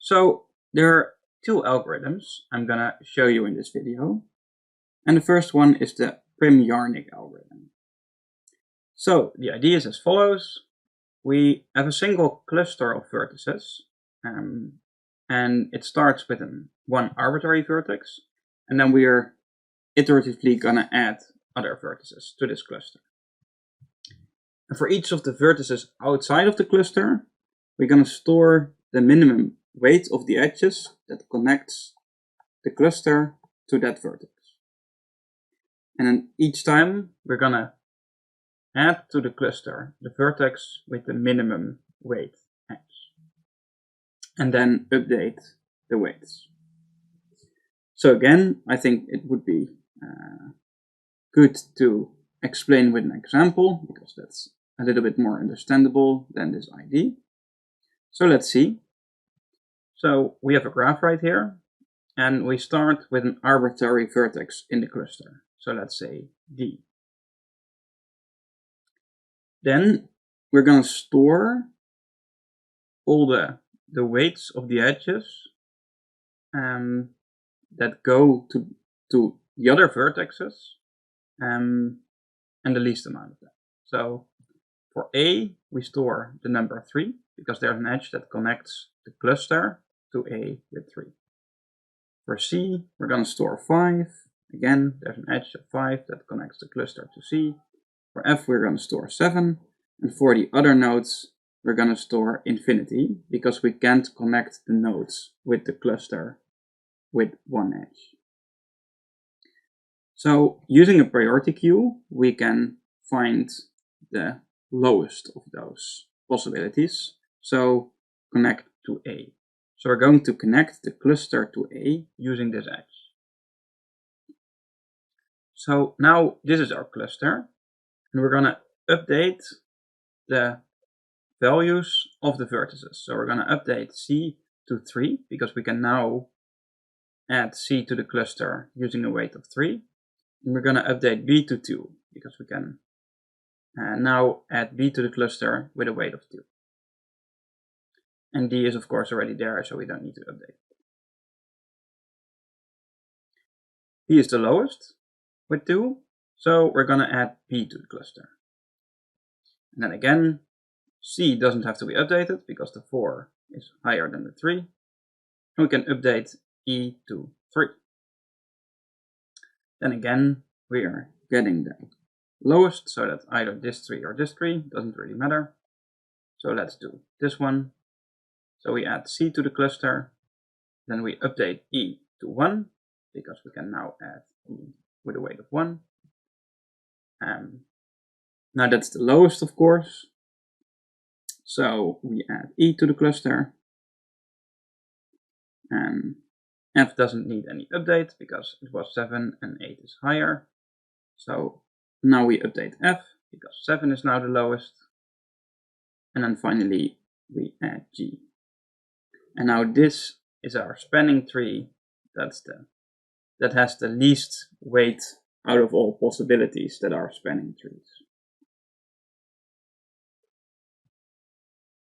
So there are two algorithms I'm gonna show you in this video. And the first one is the Prim-Jarnik algorithm. So the idea is as follows. We have a single cluster of vertices, and it starts with one arbitrary vertex, and then we are iteratively gonna add other vertices to this cluster. And for each of the vertices outside of the cluster, we're gonna store the minimum weight of the edges that connects the cluster to that vertex. And then each time we're gonna add to the cluster the vertex with the minimum weight edge, and then update the weights. So again, I think it would be good to explain with an example, because that's a little bit more understandable than this idea. So let's see. So we have a graph right here, and we start with an arbitrary vertex in the cluster. So let's say D. Then we're going to store all the weights of the edges that go to the other vertexes and the least amount of them. So for A, we store the number 3 because there's an edge that connects the cluster to A with 3. For C, we're going to store 5. Again, there's an edge of 5 that connects the cluster to C. For F, we're going to store 7. And for the other nodes, we're going to store infinity because we can't connect the nodes with the cluster with one edge. So using a priority queue, we can find the lowest of those possibilities. So connect to A. So we're going to connect the cluster to A using this edge. So now this is our cluster, and we're going to update the values of the vertices. So we're going to update C to 3 because we can now add C to the cluster using a weight of 3. And we're going to update B to 2 because we can now add B to the cluster with a weight of 2. And D is of course already there, so we don't need to update. B is the lowest with 2, so we're going to add B to the cluster. And then again, C doesn't have to be updated because the 4 is higher than the 3. And we can update E to 3. Then again, we are getting the lowest, so that either this 3 or this 3 doesn't really matter. So let's do this one. So we add C to the cluster, then we update E to 1 because we can now add E with a weight of 1. Now that's the lowest, of course. So we add E to the cluster. And F doesn't need any update because it was 7 and 8 is higher. So now we update F because 7 is now the lowest. And then finally we add G. And now this is our spanning tree. That has the least weight out of all possibilities that are spanning trees.